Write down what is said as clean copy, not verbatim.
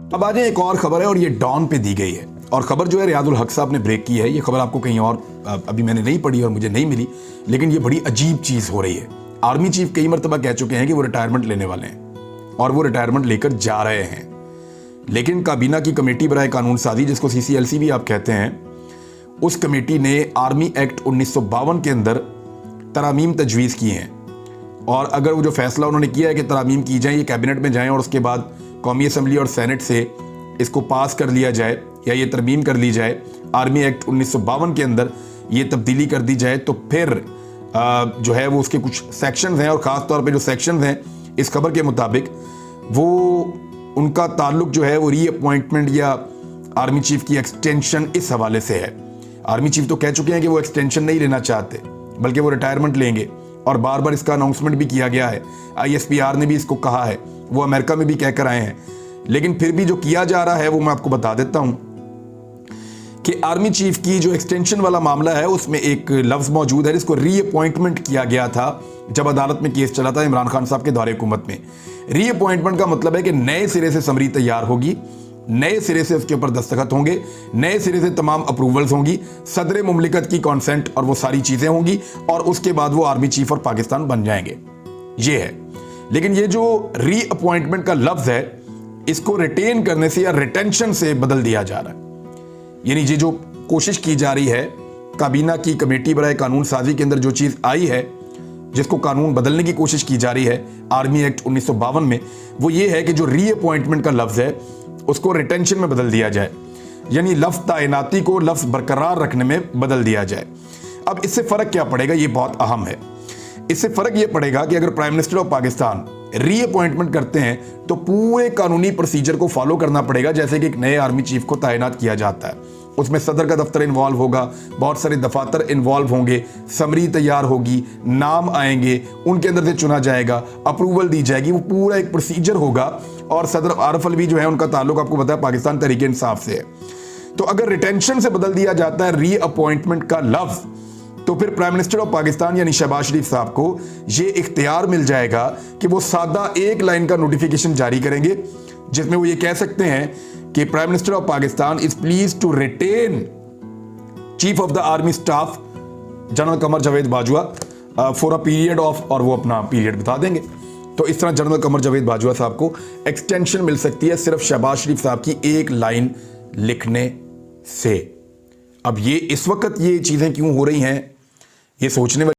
अब आज एक और खबर है और ये डॉन पे दी गई है और खबर जो है रियाजुल हक साहब ने ब्रेक की है। ये खबर आपको कहीं और अभी मैंने नहीं पढ़ी और मुझे नहीं मिली, लेकिन ये बड़ी अजीब चीज़ हो रही है। आर्मी चीफ कई मरतबा कह चुके हैं कि वो रिटायरमेंट लेने वाले हैं और वो रिटायरमेंट लेकर जा रहे हैं, लेकिन काबीना की कमेटी बराए कानून साजी, जिसको CCLC भी आप कहते हैं, उस कमेटी ने आर्मी एक्ट 1952 के अंदर तरामीम तजवीज़ की हैं और अगर वो जो फैसला उन्होंने किया है कि तरामीम की जाए, ये कैबिनेट में जाएं और उसके बाद कौमी असम्बली और सेनेट से इसको पास कर लिया जाए या ये तरमीम कर ली जाए, आर्मी एक्ट 1952 के अंदर ये तब्दीली कर दी जाए, तो फिर जो है वो उसके कुछ सेक्शंस हैं और ख़ास तौर पे जो सेक्शंस हैं इस खबर के मुताबिक वो उनका ताल्लुक जो है वो रीअपॉइंटमेंट या आर्मी चीफ की एक्सटेंशन इस हवाले से है। आर्मी चीफ तो कह चुके हैं कि वो एक्सटेंशन नहीं लेना चाहते बल्कि वो रिटायरमेंट लेंगे और बार बार इसका अनाउंसमेंट भी किया गया है। ISPR ने भी इसको कहा है, वो अमेरिका में भी कहकर आए हैं, लेकिन फिर भी जो किया जा रहा है वो मैं आपको बता देता हूं कि आर्मी चीफ की जो एक्सटेंशन वाला मामला है उसमें एक लफ्ज़ मौजूद है जिसको रीअपॉइंटमेंट किया गया था जब अदालत में केस चला था इमरान खान साहब के दौरे हुकूमत में। रीअपॉइंटमेंट का मतलब है कि नए सिरे से समरी तैयार होगी, नए सिरे से उसके ऊपर दस्तखत होंगे, नए सिरे से तमाम अप्रूवल्स होंगी, सदर मुमलिकत की कॉन्सेंट और वो सारी चीज़ें होंगी और उसके बाद वो आर्मी चीफ और पाकिस्तान बन जाएंगे। ये है, लेकिन ये जो रीअपॉइंटमेंट का लफ्ज़ है इसको रिटेन करने से या रिटेंशन से बदल दिया जा रहा है। यानी ये जो कोशिश की जा रही है काबीना की कमेटी बराए कानून साजी के अंदर जो चीज़ आई है जिसको कानून बदलने की कोशिश की जा रही है आर्मी एक्ट 1952 में, वो ये है कि जो रीअपॉइंटमेंट का लफ्ज़ है उसको रिटेंशन में बदल दिया जाए, यानी लफ्ज़ तैनाती को लफ्ज़ बरकरार रखने में बदल दिया जाए। अब इससे फ़र्क क्या पड़ेगा, ये बहुत अहम है। इससे फ़र्क ये पड़ेगा कि अगर prime minister of Pakistan reappointment करते हैं तो पूरे कानूनी प्रोसीजर को फॉलो करना पड़ेगा जैसे कि एक नए आर्मी चीफ को तैनात किया जाता है। उसमें सदर का दफ्तर इन्वॉल्व होगा, बहुत सारे दफातर इन्वॉल्व होंगे, समरी तैयार होगी, नाम आएंगे, उनके अंदर से चुना जाएगा, अप्रूवल दी जाएगी, वो पूरा एक प्रोसीजर होगा। और सदर आरिफ अलवी जो है उनका ताल्लुक आपको पता है पाकिस्तान तहरीक इंसाफ से है। तो अगर रिटेंशन से बदल दिया जाता है रीअपॉइंटमेंट का लफ्ज़, तो फिर प्राइम मिनिस्टर ऑफ पाकिस्तान यानी शहबाज शरीफ साहब को ये इख्तियार मिल जाएगा कि वो सादा एक लाइन का नोटिफिकेशन जारी करेंगे जिसमें वो ये कह सकते हैं कि prime minister of Pakistan is pleased to retain chief of the army staff general Qamar Javed Bajwa for a period of, और वो अपना पीरियड बता देंगे। तो इस तरह जनरल कमर जावेद बाजवा साहब को एक्सटेंशन मिल सकती है सिर्फ शहबाज शरीफ साहब की एक लाइन लिखने से। अब ये इस वक्त ये चीजें क्यों हो रही हैं, ये सोचने वाली